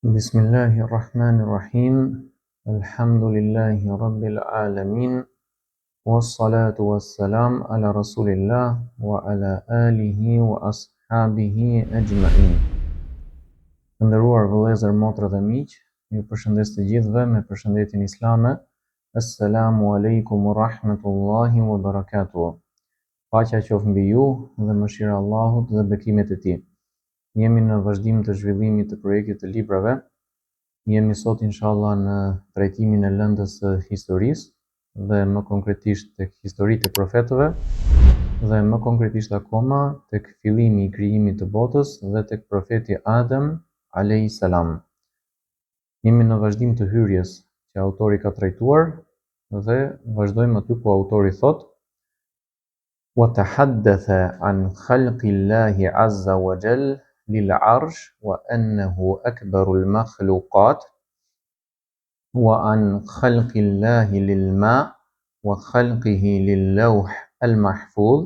Bismillahirrahmanirrahim. Alhamdulillahi rabbil alamin. Wassalatu wassalam ala rasulillah wa ala alihi wa ashabihi ajma'in. Të nderuar vëllezër, motra dhe miq, ju përshëndes të gjithëve me përshëndetjen islame. Assalamu alaikum wa rahmatullahi wa barakatuh. Paqja qoftë mbi ju dhe mëshira e Allahut dhe bekimet e tij. Jemi në vazhdim të zhvillimit të projektit të librave. Jemi sot inshallah në trajtimin e lëndës së historisë dhe më konkretisht tek historitë e profetëve dhe më konkretisht akoma tek fillimi i krijimit të botës dhe tek profeti Adem alayhis salam. Jemi në vazhdim të hyrjes që autori ka trajtuar dhe vazhdojmë aty ku autori thotë: "Wa tahaddatha an khalqillahi azza wa jall lil-'arsh wa annahu akbarul makhluqat wa an khalqillahi lil-ma' wa khalqihi lil-lawh al-mahfuz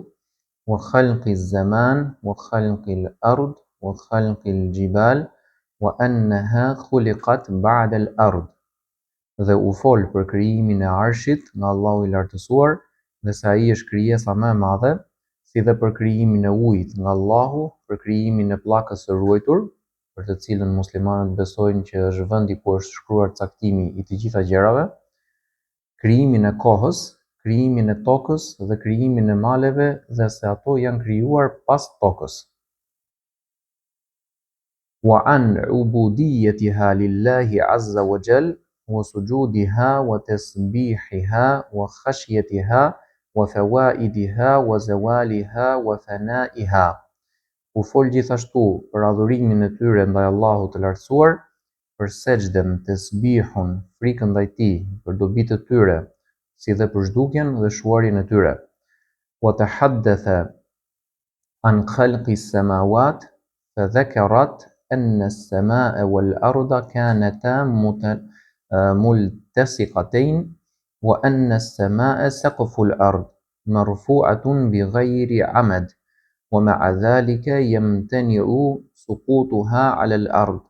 wa khalqiz zaman wa khalqil ard wa khalqil jibal wa annaha khuliqat ba'da al-ard." Dhe u fol për krijimin e Arshit nga Allahu i lartësuar, dhe se ai është krijesa më e madhe, si dhe për krijimin e ujit nga Allahu, për krijimin e pllakës së ruajtur, për të cilën muslimanët besojnë që është vendi ku është shkruar caktimi i të gjitha gjërave, krijimin e kohës, krijimin e tokës dhe krijimin e maleve, dhe se ato janë krijuar pas tokës. Wa an ubudiyatiha lillahi azza wa jall wa sujudiha wa tasbihiha wa khashyatiha wa fawaidiha wa zawaliha wa fanaiha. U fol gjithashtu për adhurimin e tyre ndaj Allahut të lartësuar, për sejdën, tasbihun, frikën ndaj tij, për dobitë e tyre, si dhe për zhdukjen dhe shuarjen e tyre. Wa tahaddatha an khalqi as-samawat fa dhakarat anna as-samaa wal-arda kanata multasiqatayn wa anna as-samaa saqfu al-ard marfu'atun bighayri 'amad wa ma'a dhalika yamtani'u suqutuha 'ala al-ard.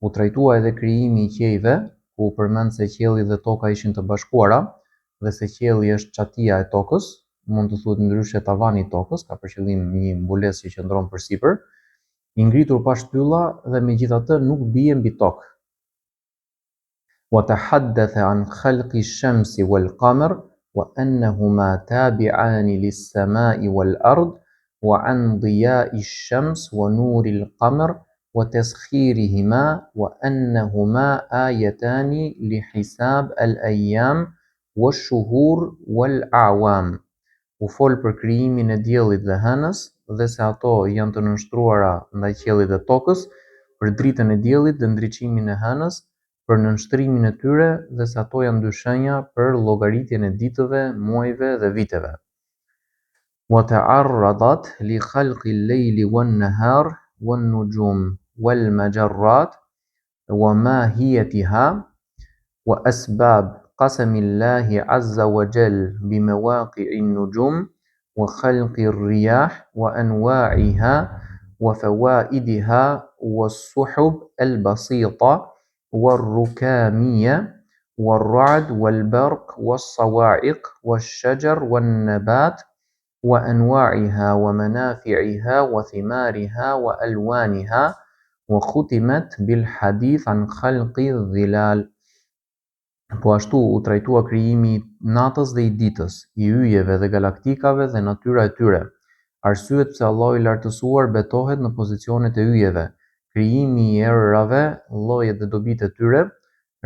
U trajtua edhe krijimi i qiejve, ku përmend se qielli dhe toka ishin të bashkuara dhe se qielli është çatia e tokës, mund të thuhet ndryshe tavani i tokës, ka për qëllim një mbulesë që qëndron përsipër, i ngritur pa shtylla dhe megjithatë nuk bie mbi tokë. Wa tahaddatha an khalqi ash-shamsi wal-qamar wa annahuma tabi'an lis-sama'i wal-ard wa an diya'i ash-shams wa nuri al-qamar wa taskhirihima wa annahuma ayatani li hisab al-ayyam wash-shuhur wal-a'wam. U fol për krijimin e diellit dhe hënës, dhe se ato janë të nënshtruara ndaj qiellit dhe tokës, për dritën e diellit dhe ndriçimin e hënës, për nënshtrimin e tyre, dhe se ato janë dy shenja për llogaritjen e ditëve, muajve dhe viteve. Wa ta'arradat li khalqi al-layli wan-nahar wan-nujum wal-majarrat wa mahiyatiha wa asbab qasami Allahi azza wa jall bi mawaqi'i an-nujum wa khalqi ar-riyah wa anwa'iha wa fawaidiha was-suhub al-basita والركامية والرعد والبرق والصواعق والشجر والنبات وأنواعها ومنافعها وثمارها وألوانها وختمت بالحديث عن خلق الظلال. Po ashtu u trajtua krijimi i natës dhe i ditës, i yjeve dhe galaktikave dhe natyra e tyre, arsyet pse Allahu i lartësuar betohet në pozicionet e yjeve, krijimi i erërave, llojet dhe dobitë e tyre,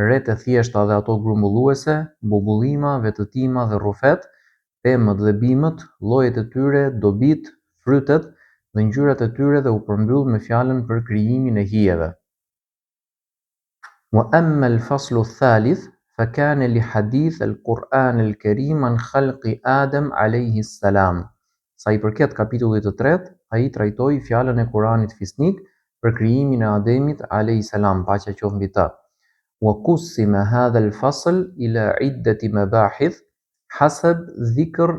rreth e thjeshta dhe ato grumbulluese, bubullima, vetëtima dhe rrufet, pemët dhe bimët, llojet e tyre, dobitë, frytet dhe ngjyrat e tyre, dhe u përmbyll me fjalën për krijimin e hijeve. Wa amma al-faslu ath-thalith fa kana li hadith al-Qur'an al-Karim an khalqi Adam alayhi salam. Sa i përket kapitullit të tretë, ai trajtoi fjalën e Kuranit fisnik për krijimin e Ademit alayhi salam, paqja qoftë mbi të. Wa qusima hadha al-fasl ila iddati mabahith hasab dhikr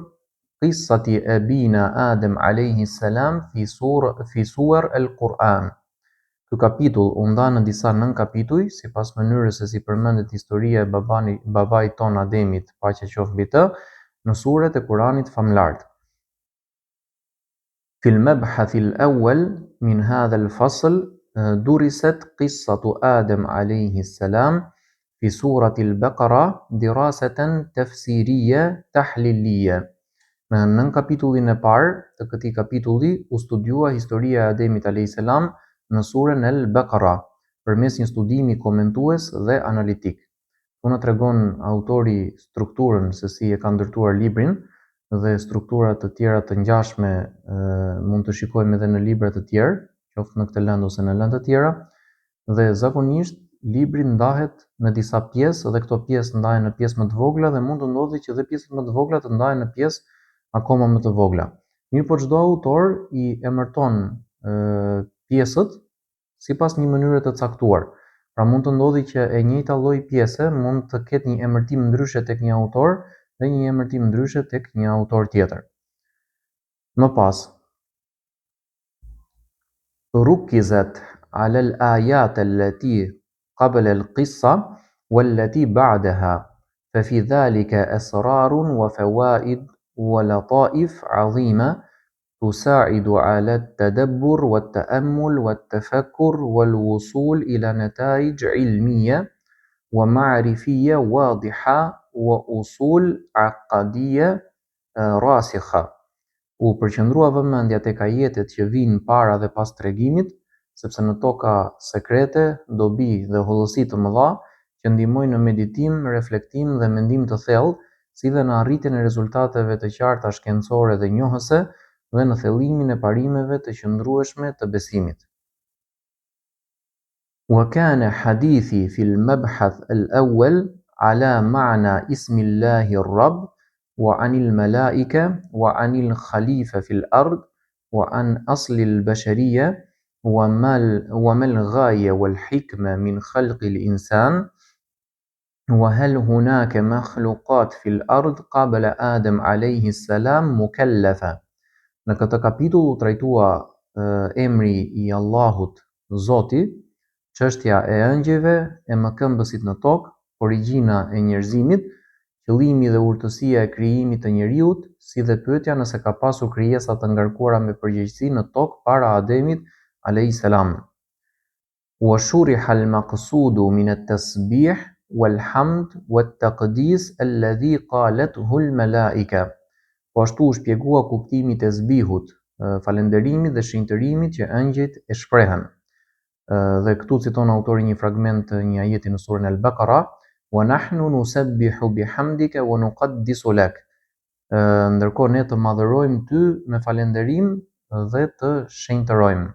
قصة أبينا آدم عليه السلام في سور القرآن. Ky kapitull u nda në disa nën kapituj, sipas mënyrës se si përmendet historia e babait ton Ademit, paqja qoftë mbi të, në suret e Kuranit famlart. في المبحث الأول من هذا الفصل درست قصة آدم عليه السلام في سورة البقرة دراسة تفسيرية تحليلية. Në kapitullin e parë të këtij kapitulli u studiua historia e Ademit alayhis salam në surën Al-Baqara përmes një studimi komentues dhe analitik. Unë tregon autori strukturën se si e ka ndërtuar librin dhe struktura të tjera të ngjashme mund të shikojmë edhe në libra të tjerë, qoftë në këtë lëndë ose në lëndë të tjera, dhe zakonisht libri ndahet në disa pjesë dhe këto pjesë ndahen në pjesë më të vogla dhe mund të ndodhi që dhe pjesët më të vogla të ndahen në pjesë akoma më të vogla. Mirë po çdo autor i emërton pjesët sipas një mënyre të caktuar. Pra mund të ndodhi që e njëjta lloj pjese mund të ketë një emërtim ndryshe tek një autor dhe një emërtim ndryshe tek një autor tjetër. Më pas, ركزت على الآيات التي قبل القصة والتي بعدها ففي ذلك أسرار وفوائد ولطائف عظيمة تساعد على التدبر والتأمل والتفكر والوصول إلى نتائج علمية ومعرفية واضحة وأصول عقدية راسخة. U përqendrua vëmendja tek ajetet që vinë para dhe pas tregimit, sepse në to ka sekrete, dobi dhe hollësi të mëdha që ndihmojnë në meditim, reflektim dhe mendim të thellë, si dhe në arritjen e rezultateve të qarta shkencore dhe njohëse dhe në thellimin e parimeve të qëndrueshme të besimit. وكان حديثي في المبحث الأول على معنى اسم الله الرب وعن الملائكة وعن الخليفة في الأرض وعن أصل البشرية وما الغاية والحكمة من خلق الإنسان وهل هناك مخلوقات في الأرض قبل آدم عليه السلام مكلفة. Në këtë kapitull u trajtua emri i Allahut Zoti, çështja e ëngjëjve, e mëkëmbësit në tokë, origjina e njerëzimit, qëllimi dhe urtësia e krijimit të njeriut, si dhe pyetja nëse ka pasur krijesa të ngarkuara me përgjegjësi në tokë para Ademit alayhis salam. Wa shuriha al-maqsudu min at-tasbih wal-hamd wat-taqdis alladhi qalathu al-malaika. Po ashtu u shpjegua kuptimi i tasbihut, falënderimit dhe shenjtërimit që ëngjëjt e shprehen. Dhe këtu citon autori një fragment një ajeti në surën Al-Baqara, wa nahnu nusabbihu bihamdika wa nuqaddisu lak. Ndërkohë ne të madhërojmë ty me falënderim dhe të shenjtërojmë.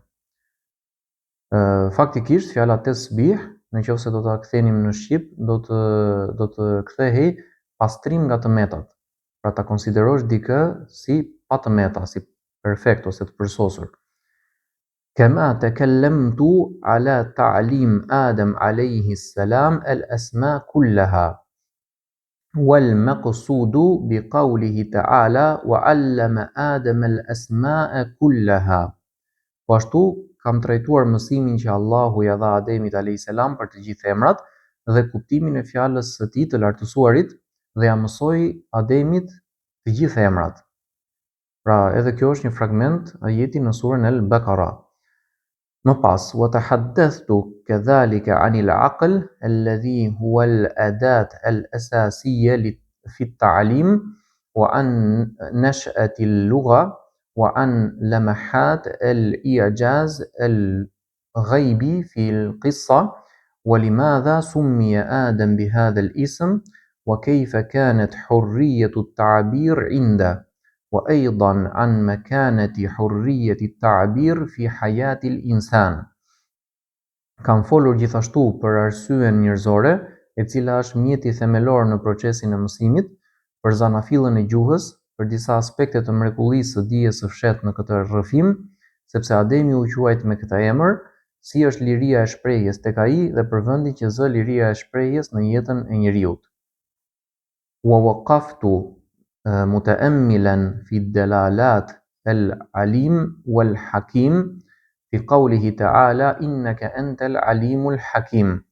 Faktikisht fjala tasbih, nëse do ta kthenim në shqip, do të kthehej pastrim nga tëmetat. Pra ta konsiderosh dikë si pa tëmeta, si perfekt ose të përsosur. كما تكلمت على تعليم آدم عليه السلام الأسماء كلها والمقصود بقوله تعالى وعلم آدم الأسماء كلها. Po ashtu kam trajtuar mësimin që Allahu ja dha Ademit alayhis salam për të gjithë emrat dhe kuptimin e fjalës së tij të lartësuarit dhe ja mësoi Ademit të gjithë emrat. Pra edhe kjo është një fragment ajeti në surën Al-Baqara. Më pas, وتحدثت كذلك عن العقل الذي هو الأداة الأساسية في التعليم وعن نشأة اللغة وعن لمحات الإعجاز الغيبي في القصة ولماذا سمي آدم بهذا الاسم وكيف كانت حرية التعبير عنده وأيضا عن مكانة حرية التعبير في حياة الإنسان. Kam folur gjithashtu për arsyen njerëzore, e cila është mjeti themelor në procesin e mësimit, për zanafillën e gjuhës, për disa aspekte të mrekullisë së dijes së fshehtë në këtë rrëfim, sepse Ademi u quajt me këtë emër, si është liria e shprehjes tek ai dhe për vendin që zë liria e shprehjes në jetën e njeriut. Wa waqaftu متأملا في الدلالات العليم والحكيم في قوله تعالى إنك أنت العليم الحكيم.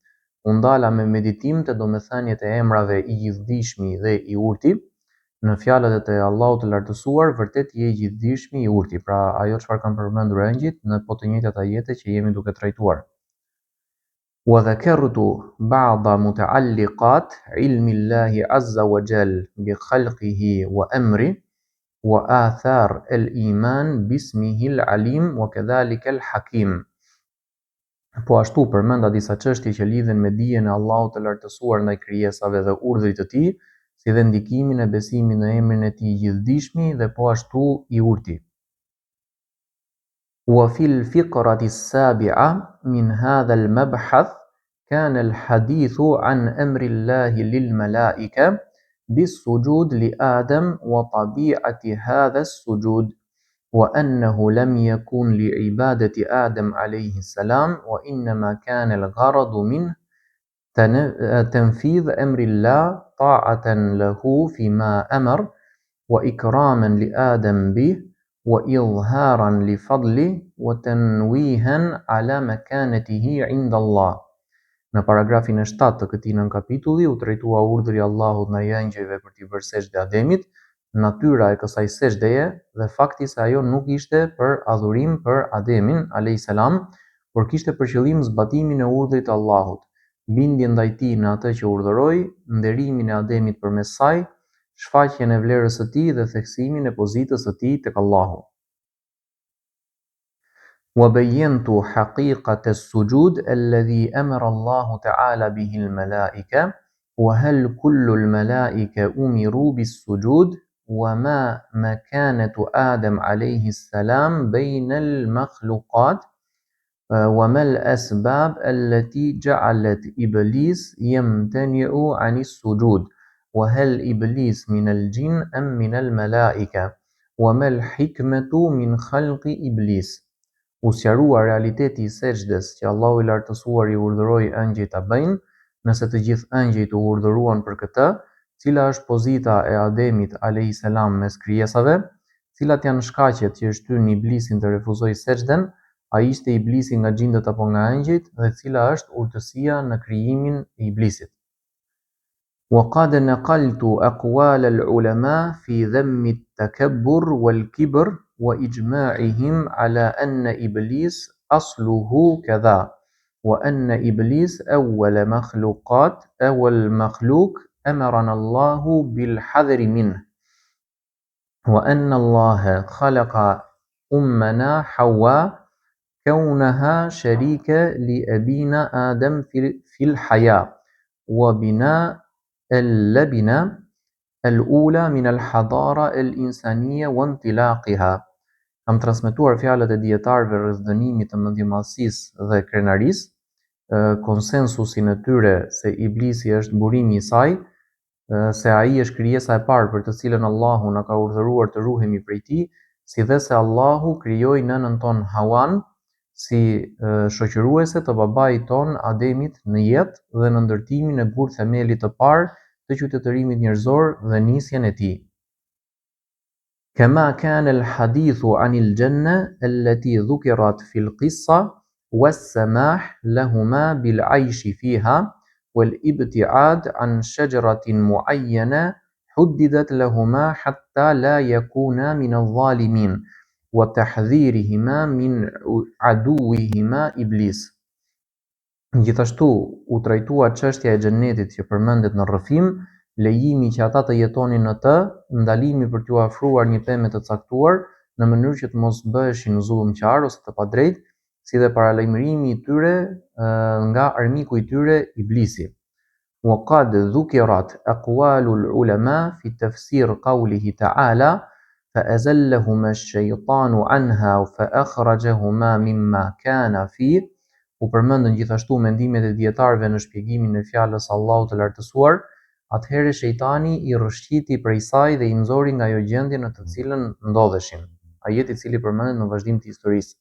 Undala me meditim të domethëniet e emrave i gjithdijshmi dhe i urti, në fjalët e Allahut të lartësuar vërtet je i gjithdijshmi i urti, pra ajo çfarë kanë përmendur engjëjt në po të njëjtat ajete që jemi duke trajtuar. وذكرت بعض متعلقات علم الله عز وجل بخلقه وأمره وآثار الإيمان باسمه العليم وكذلك الحكيم. Po ashtu përmenda disa çështje që lidhen me dijen e Allahut të lartësuar ndaj krijesave dhe urdhrit të tij, si dhe ndikimin e besimit në emrin e tij i gjithdijshmi dhe po ashtu i urti. وفي الفقرة السابعة من هذا المبحث كان الحديث عن أمر الله للملائكة بالسجود لآدم وطبيعة هذا السجود، وأنه لم يكن لعبادة آدم عليه السلام، وإنما كان الغرض منه تنفيذ أمر الله طاعة له فيما أمر وإكراما لآدم به وإظهارا لفضله وتنويها على مكانته عند الله. Në paragrafin e 7 të këtij nën kapitulli u trajtua urdhri i Allahut ndaj angjëjve për t'i bërë sejdë Ademit, natyra e kësaj sejdëje dhe fakti se ajo nuk ishte për adhurim për Ademin alayhis salam, por kishte për qëllim zbatimin e urdhrit të Allahut, bindjen ndaj tij në atë që urdhëroi, nderimin e Ademit përmes saj, shfaqjen e vlerës së tij dhe theksimin e pozitës së tij tek Allahu. وبينت حقيقة السجود الذي أمر الله تعالى به الملائكة، وهل كل الملائكة أمروا بالسجود، وما مكانة آدم عليه السلام بين المخلوقات، وما الأسباب التي جعلت إبليس يمتنع عن السجود، وهل إبليس من الجن أم من الملائكة، وما الحكمة من خلق إبليس. U sqarua realiteti i sejdës që Allahu i lartësuar i urdhëroi angjëjt ta bëjnë, nëse të gjithë angjëjt u urdhëruan për këtë, cila është pozita e Ademit alayhis salam mes krijesave, cilat janë shkaqet që e shtyn Iblisin të refuzojë sejdën, a ishte Iblisi nga xhindët apo nga angjëjt, dhe cila është urtësia në krijimin e Iblisit. وقد نقلت أقوال العلماء في ذم التكبر والكبر وإجماعهم على أن إبليس أصله كذا، وأن إبليس أول مخلوق أمرنا الله بالحذر منه، وأن الله خلق أمنا حواء كونها شريكة لأبينا آدم في الحياة وبناء اللبنة الأولى من الحضارة الإنسانية وانطلاقها. Kam transmetuar fjalët e dietarëve rreth dënimit të mendjemadhësisë dhe krenarisë, konsensusin e tyre se Iblisi është burimi i saj, se ai është krijesa e parë për të cilën Allahu na ka urdhëruar të ruhemi prej tij, si dhe se Allahu krijoi nënën ton Hawan si shoqëruese të babait ton Ademit në jetë dhe në ndërtimin e gur themelit të parë të qytetërimit njerëzor dhe nisjen e tij. كما كان الحديث عن الجنة التي ذكرت في القصة والسماح لهما بالعيش فيها والابتعاد عن شجرة معينة حددت لهما حتى لا يكونا من الظالمين وتحذيرهما من عدوهما إبليس. Gjithashtu u trajtua çështja e xhenetit që përmendet në rrëfim, lejimi që ata të jetonin në të, ndalimi për t'u afruar një peme të caktuar në mënyrë që të mos bëheshin zullumqtar ose të padrejtë, si dhe paralajmërimi i tyre nga armiku i tyre Iblisi. وقد ذكرت أقوال العلماء في تفسير قوله تعالى فأزلهما الشيطان عنها فأخرجهما مما كان فيه. U përmendën gjithashtu mendimet e dietarëve në shpjegimin e fjalës Allahut të lartësuar, atëherë shejtani i rrëshqiti prej saj dhe i nxori nga ajo gjendje në të cilën ndodheshin. Ajeti i cili përmendet në vazhdim të historisë.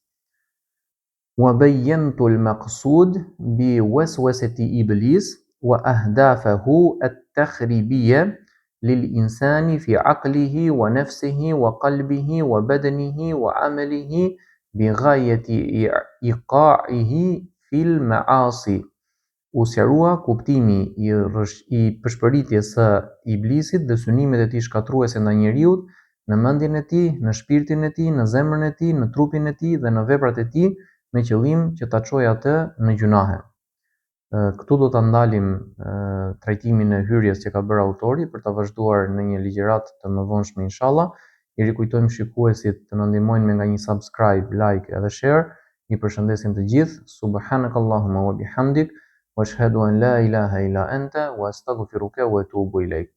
وبينت المقصود بوسوسة إبليس وأهدافه التخريبية للإنسان في عقله ونفسه وقلبه وبدنه وعمله بغاية إيقاعه في المعاصي. U sqarua kuptimi i përshpëritjes së iblisit dhe synimet e tij shkatruese ndaj njeriut në mendjen e tij, në shpirtin e tij, në zemrën e tij, në trupin e tij dhe në veprat e tij me qëllim që ta çojë atë në gjunahe. Këtu do ta ndalim trajtimin e hyrjes që ka bërë autori për ta vazhduar në një ligjëratë të mëvonshme inshallah. I rikujtojmë shikuesit të na ndihmojnë me nga një subscribe, like edhe share. Ju përshëndesim të gjithë. Subhanakallahumma wa bihamdik wa ashhadu an la ilaha illa anta wa astaghfiruka wa atubu ilaik.